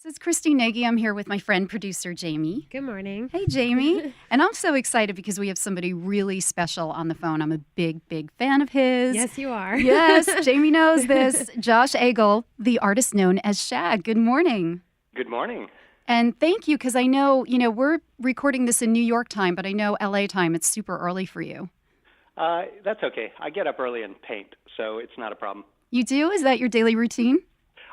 This is Christy Nagy. I'm here with my friend, producer Jamie. Good morning. Hey, Jamie. And I'm so excited because we have somebody really special on the phone. I'm a big, big fan of his. Yes, you are. Yes, Jamie knows this. Josh Agel, the artist known as Shag. Good morning. Good morning. And thank you, because I know, we're recording this in New York time, but I know LA time. It's super early for you. That's okay. I get up early and paint, so it's not a problem. You do? Is that your daily routine?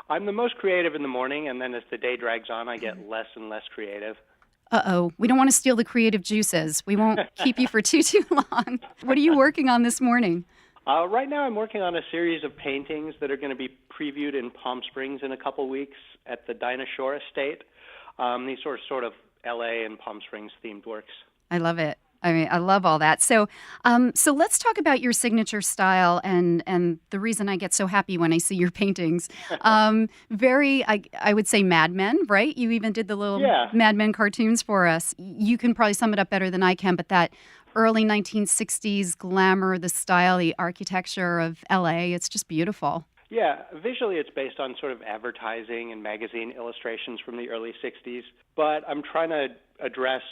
I'm the most creative in the morning, and then as the day drags on, I get less and less creative. Uh-oh. We don't want to steal the creative juices. We won't keep you for too long. What are you working on this morning? Right now, I'm working on a series of paintings that are going to be previewed in Palm Springs in a couple weeks at the Dinosaur Estate. These sort of LA and Palm Springs themed works. I love it. I mean, I love all that. So let's talk about your signature style and the reason I get so happy when I see your paintings. I would say Mad Men, right? You even did the little Mad Men cartoons for us. You can probably sum it up better than I can, but that early 1960s glamour, the style, the architecture of LA, it's just beautiful. Yeah, visually it's based on sort of advertising and magazine illustrations from the early 60s, but I'm trying to address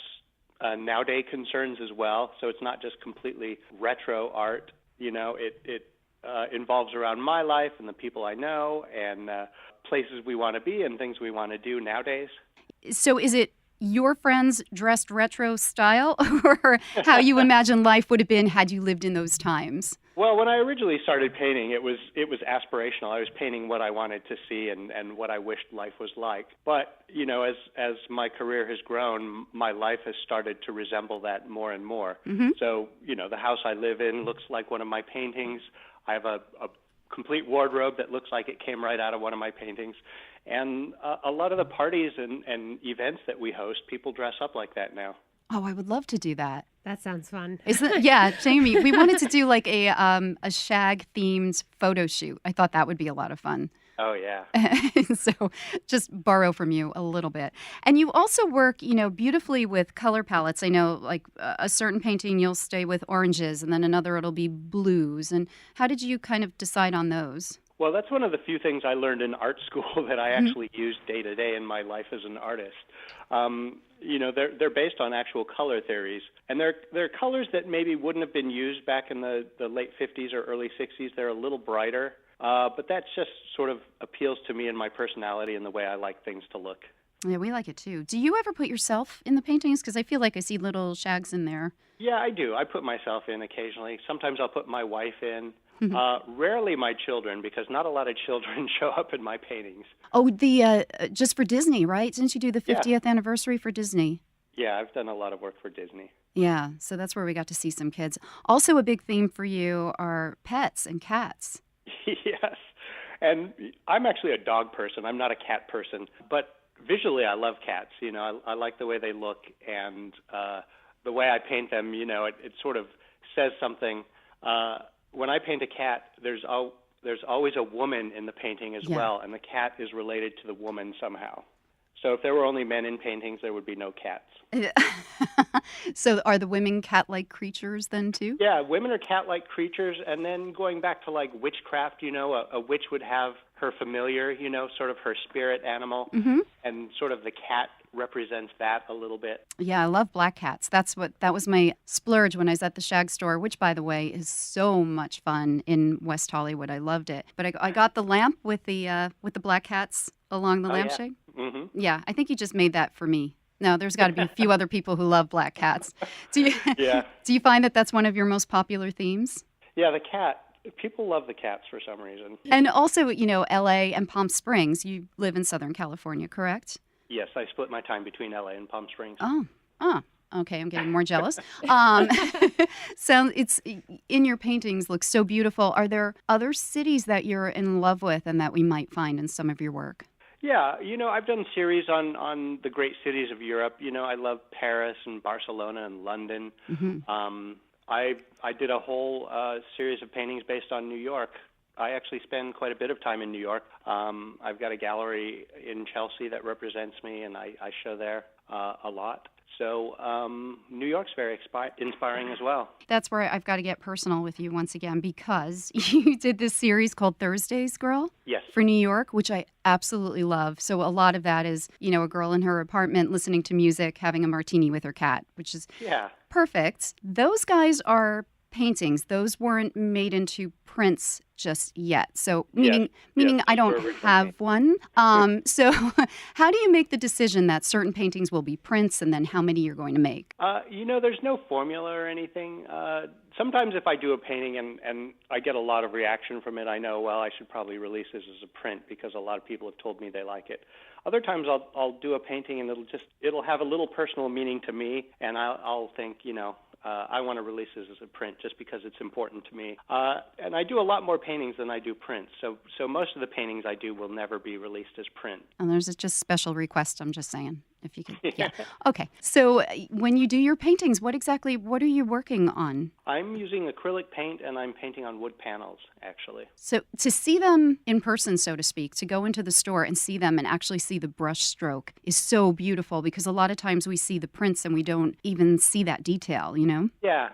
nowadays concerns as well, so it's not just completely retro art. It involves around my life and the people I know and places we want to be and things we want to do nowadays. So is it your friends dressed retro style, or how you imagine life would have been had you lived in those times? Well, when I originally started painting, it was aspirational. I was painting what I wanted to see and what I wished life was like. But, as my career has grown, my life has started to resemble that more and more. Mm-hmm. So, the house I live in looks like one of my paintings. I have a complete wardrobe that looks like it came right out of one of my paintings. And a lot of the parties and events that we host, people dress up like that now. Oh, I would love to do that. That sounds fun. Yeah, Jamie, we wanted to do like a Shag-themed photo shoot. I thought that would be a lot of fun. Oh, yeah. So just borrow from you a little bit. And you also work, beautifully with color palettes. I know, like a certain painting you'll stay with oranges, and then another it'll be blues. And how did you kind of decide on those? Well, that's one of the few things I learned in art school that I actually use day to day in my life as an artist. They're based on actual color theories, and they're colors that maybe wouldn't have been used back in the late 50s or early 60s. They're a little brighter, but that just sort of appeals to me and my personality and the way I like things to look. Yeah, we like it too. Do you ever put yourself in the paintings? Because I feel like I see little Shags in there. Yeah, I do. I put myself in occasionally. Sometimes I'll put my wife in. Rarely my children, because not a lot of children show up in my paintings. Oh, just for Disney, right? Didn't you do the 50th anniversary for Disney? Yeah, I've done a lot of work for Disney. Yeah, so that's where we got to see some kids. Also, a big theme for you are pets and cats. Yes, and I'm actually a dog person. I'm not a cat person, but visually I love cats. I like the way they look, and the way I paint them, it sort of says something. When I paint a cat, there's always a woman in the painting as well, and the cat is related to the woman somehow. So if there were only men in paintings, there would be no cats. So are the women cat-like creatures then too? Yeah, women are cat-like creatures, and then going back to like witchcraft, a witch would have her familiar, sort of her spirit animal, and sort of the cat represents that a little bit. Yeah, I love black cats. That was my splurge when I was at the Shag store, which, by the way, is so much fun in West Hollywood. I loved it. But I got the lamp with the black cats along the lampshade. Mm-hmm. Yeah, I think you just made that for me. No, there's got to be a few other people who love black cats. Do you find that that's one of your most popular themes? Yeah, the cat. People love the cats for some reason. And also, LA and Palm Springs. You live in Southern California, correct? Yes, I split my time between LA and Palm Springs. Oh, okay, I'm getting more jealous. So it's in your paintings looks so beautiful. Are there other cities that you're in love with and that we might find in some of your work? Yeah, I've done series on the great cities of Europe. I love Paris and Barcelona and London. Mm-hmm. I did a whole series of paintings based on New York. I actually spend quite a bit of time in New York. I've got a gallery in Chelsea that represents me, and I show there a lot. So New York's very inspiring as well. That's where I've got to get personal with you once again, because you did this series called Thursdays, Girl? Yes. for New York, which I absolutely love. So a lot of that is, a girl in her apartment listening to music, having a martini with her cat, which is Yeah. perfect. Those guys are paintings. Those weren't made into prints just yet. So Yes. meaning I Those don't were original have one. So how do you make the decision that certain paintings will be prints and then how many you're going to make? There's no formula or anything. Sometimes if I do a painting and I get a lot of reaction from it, I know, well, I should probably release this as a print because a lot of people have told me they like it. Other times I'll do a painting and it'll have a little personal meaning to me, and I'll think, I want to release this as a print just because it's important to me. And I do a lot more paintings than I do prints. So most of the paintings I do will never be released as print. And there's just special requests, I'm just saying. If you could, yeah. Okay. So when you do your paintings, what are you working on? I'm using acrylic paint and I'm painting on wood panels, actually. So to see them in person, so to speak, to go into the store and see them and actually see the brush stroke is so beautiful because a lot of times we see the prints and we don't even see that detail, Yeah.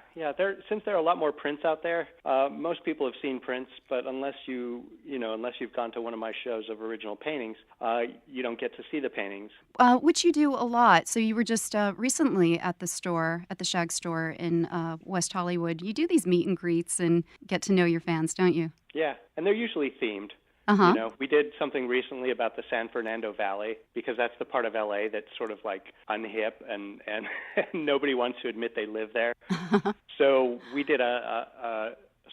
Since there are a lot more prints out there, most people have seen prints, but unless you've gone to one of my shows of original paintings, you don't get to see the paintings. Which you do a lot. So you were just recently at the Shag store in West Hollywood. You do these meet and greets and get to know your fans, don't you? Yeah, and they're usually themed. Uh-huh. We did something recently about the San Fernando Valley because that's the part of LA that's sort of like unhip and nobody wants to admit they live there. So we did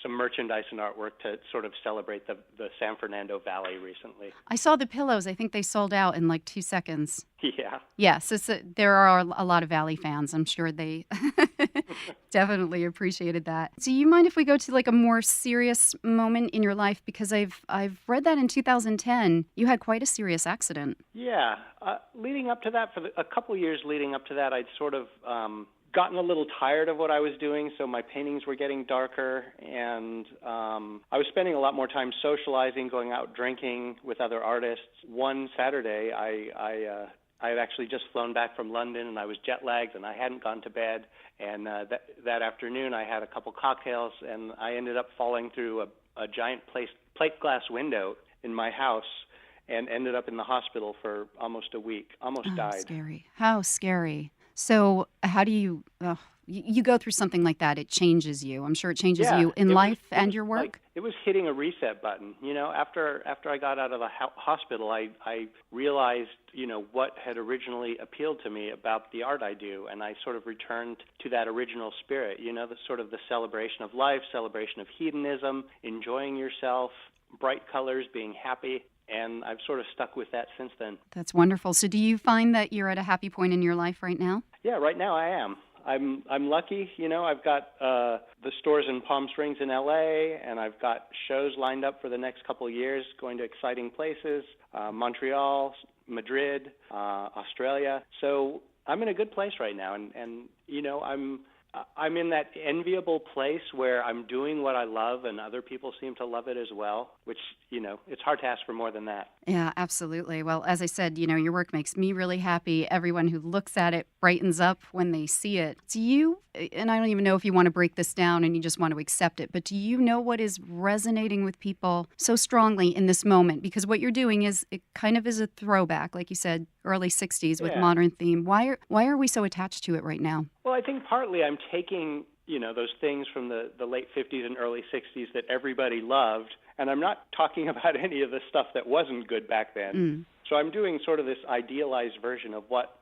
some merchandise and artwork to sort of celebrate the San Fernando Valley recently. I saw the pillows. I think they sold out in like 2 seconds. Yeah. Yes, there are a lot of Valley fans. I'm sure they definitely appreciated that. Do you mind if we go to like a more serious moment in your life? Because I've read that in 2010 you had quite a serious accident. Yeah. Leading up to that, for a couple of years leading up to that, I'd sort of gotten a little tired of what I was doing, so my paintings were getting darker, and I was spending a lot more time socializing, going out drinking with other artists. One Saturday, I had actually just flown back from London, and I was jet lagged, and I hadn't gone to bed. And that afternoon, I had a couple cocktails, and I ended up falling through a giant plate glass window in my house, and ended up in the hospital for almost a week. Almost died. Scary! How scary! So how do you you go through something like that? It changes you. I'm sure it changes you in life and your work. It was hitting a reset button. After I got out of the hospital, I realized, what had originally appealed to me about the art I do, and I sort of returned to that original spirit. The sort of the celebration of life, celebration of hedonism, enjoying yourself, bright colors, being happy. And I've sort of stuck with that since then. That's wonderful. So do you find that you're at a happy point in your life right now? Yeah, right now I am. I'm lucky. I've got the stores in Palm Springs in LA, and I've got shows lined up for the next couple of years, going to exciting places, Montreal, Madrid, Australia. So I'm in a good place right now, and I'm in that enviable place where I'm doing what I love and other people seem to love it as well, which, it's hard to ask for more than that. Yeah, absolutely. Well, as I said, your work makes me really happy. Everyone who looks at it brightens up when they see it. Do you, and I don't even know if you want to break this down and you just want to accept it, but do you know what is resonating with people so strongly in this moment? Because what you're doing it kind of is a throwback, like you said, early 60s with modern theme. Why are we so attached to it right now? Well, I think partly I'm taking, those things from the late 50s and early 60s that everybody loved, and I'm not talking about any of the stuff that wasn't good back then. So I'm doing sort of this idealized version of what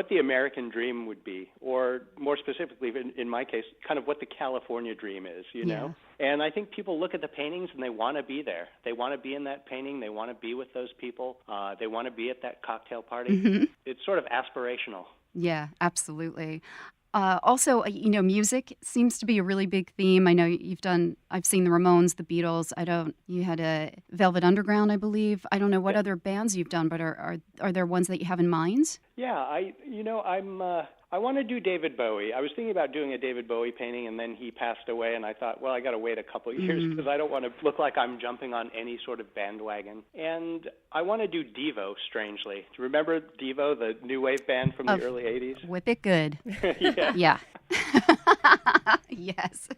the American dream would be, or more specifically, in my case, kind of what the California dream is, know? And I think people look at the paintings and they want to be there. They want to be in that painting. They want to be with those people. They want to be at that cocktail party. Mm-hmm. It's sort of aspirational. Yeah, absolutely. Also, music seems to be a really big theme. I know I've seen the Ramones, the Beatles. You had a Velvet Underground, I believe. I don't know what other bands you've done, but are there ones that you have in mind? Yeah, I want to do David Bowie. I was thinking about doing a David Bowie painting, and then he passed away, and I thought, well, I got to wait a couple of years because I don't want to look like I'm jumping on any sort of bandwagon. And I want to do Devo, strangely. Do you remember Devo, the new wave band from the early 80s? Whip It Good. Yeah. Yes.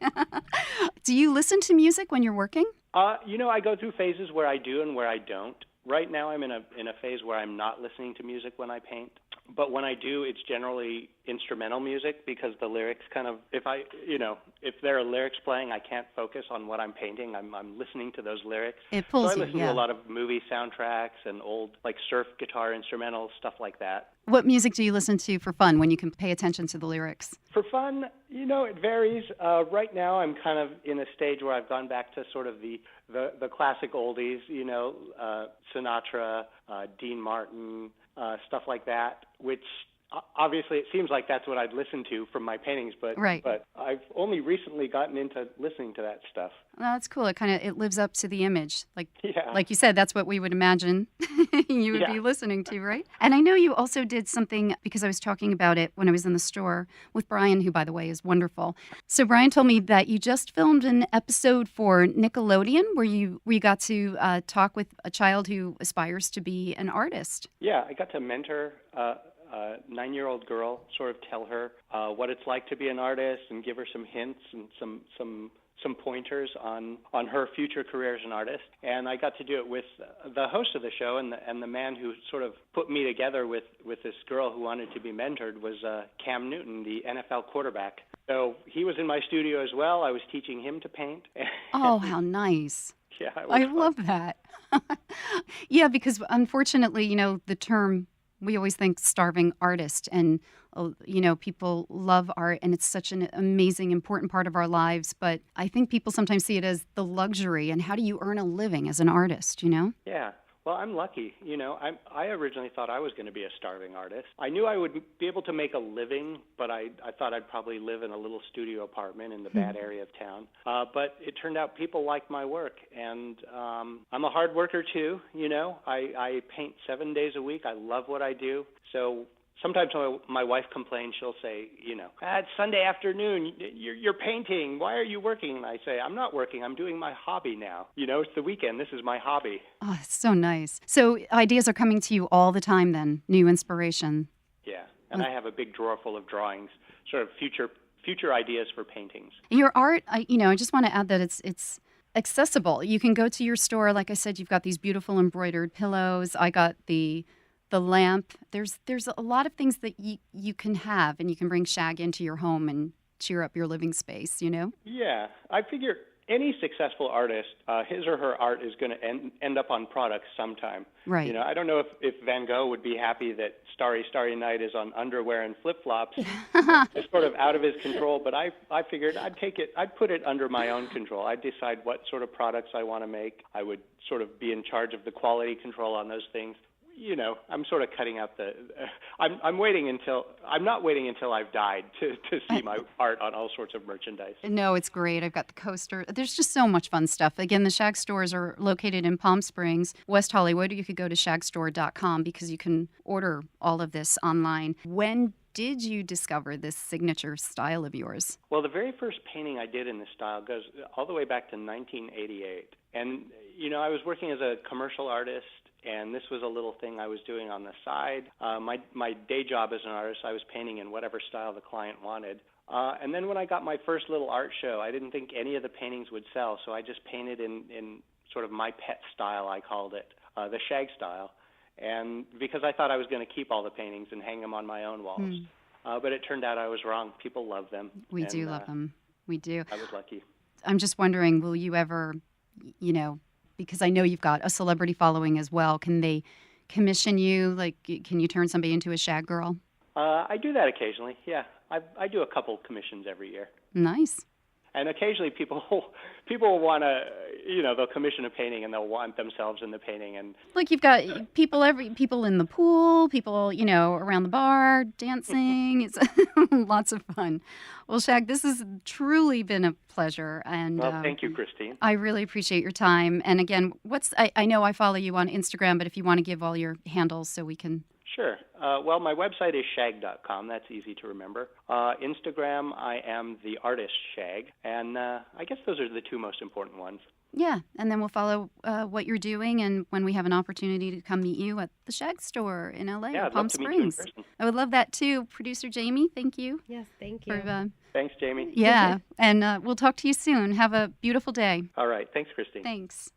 Do you listen to music when you're working? I go through phases where I do and where I don't. Right now, I'm in a phase where I'm not listening to music when I paint. But when I do, it's generally instrumental music because the lyrics kind of, if there are lyrics playing, I can't focus on what I'm painting. I'm listening to those lyrics. It So pulls I you, listen to a lot of movie soundtracks and old like surf guitar instrumentals, stuff like that. What music do you listen to for fun when you can pay attention to the lyrics? For fun, it varies. Right now, I'm kind of in a stage where I've gone back to sort of the classic oldies, Sinatra, Dean Martin, stuff like that, which obviously it seems like that's what I'd listen to from my paintings, but Right. but I've only recently gotten into listening to that stuff. Well, that's cool. It lives up to the image. Yeah. Like you said, that's what we would imagine you would Yeah. be listening to, right? And I know you also did something because I was talking about it when I was in the store with Brian, who, by the way, is wonderful. So Brian told me that you just filmed an episode for Nickelodeon where you got to talk with a child who aspires to be an artist. Yeah, I got to mentor a 9-year-old girl, sort of tell her what it's like to be an artist and give her some hints and some pointers on her future career as an artist. And I got to do it with the host of the show, and the man who sort of put me together with this girl who wanted to be mentored was Cam Newton, the NFL quarterback. So he was in my studio as well. I was teaching him to paint. Oh, how nice. Yeah, it was I fun. love that. Yeah, because unfortunately, the term, we always think starving artist, and people love art and it's such an amazing, important part of our lives. But I think people sometimes see it as the luxury, and how do you earn a living as an artist, Yeah. Well, I'm lucky. I originally thought I was going to be a starving artist. I knew I would be able to make a living, but I thought I'd probably live in a little studio apartment in the bad area of town. But it turned out people liked my work, and I'm a hard worker too. I paint 7 days a week. I love what I do. So sometimes when my wife complains, she'll say, it's Sunday afternoon, you're painting. Why are you working? And I say, I'm not working. I'm doing my hobby now. It's the weekend. This is my hobby. Oh, it's so nice. So ideas are coming to you all the time then, new inspiration. Yeah, and I have a big drawer full of drawings, sort of future ideas for paintings. Your art, I just want to add that it's accessible. You can go to your store. Like I said, you've got these beautiful embroidered pillows. I got the lamp. There's a lot of things that you can have, and you can bring Shag into your home and cheer up your living space, Yeah, I figure any successful artist, his or her art is going to end up on products sometime. Right. I don't know if Van Gogh would be happy that Starry, Starry Night is on underwear and flip-flops. It's sort of out of his control, but I figured I'd put it under my own control. I'd decide what sort of products I want to make. I would sort of be in charge of the quality control on those things. I'm sort of cutting out I'm not waiting until I've died to see my art on all sorts of merchandise. No, it's great. I've got the coaster. There's just so much fun stuff. Again, the Shag stores are located in Palm Springs, West Hollywood. You could go to shagstore.com because you can order all of this online. When did you discover this signature style of yours? Well, the very first painting I did in this style goes all the way back to 1988. And, I was working as a commercial artist, and this was a little thing I was doing on the side. My day job as an artist, I was painting in whatever style the client wanted. And then when I got my first little art show, I didn't think any of the paintings would sell, so I just painted in sort of my pet style, I called it, the Shag style. And because I thought I was going to keep all the paintings and hang them on my own walls. But it turned out I was wrong. People love them. We do love them. We do. I was lucky. I'm just wondering, will you ever, because I know you've got a celebrity following as well, can they commission you? Like, can you turn somebody into a Shag girl? I do that occasionally, yeah. I do a couple commissions every year. Nice. And occasionally people will want to, they'll commission a painting and they'll want themselves in the painting. And Like you've got people in the pool, people, around the bar, dancing. It's lots of fun. Well, Shag, this has truly been a pleasure. And well, thank you, Christine. I really appreciate your time. And again, I know I follow you on Instagram, but if you want to give all your handles so we can... Sure. Well, my website is shag.com. That's easy to remember. Instagram, I am the artist Shag. And I guess those are the two most important ones. Yeah, and then we'll follow what you're doing, and when we have an opportunity to come meet you at the Shag store in LA Yeah, or I'd love Palm to meet you in Springs. person. I would love that too. Producer Jamie, thank you Yes, thank for, you. Thanks, Jamie. yeah, and we'll talk to you soon. Have a beautiful day. All right. Thanks, Christine. Thanks.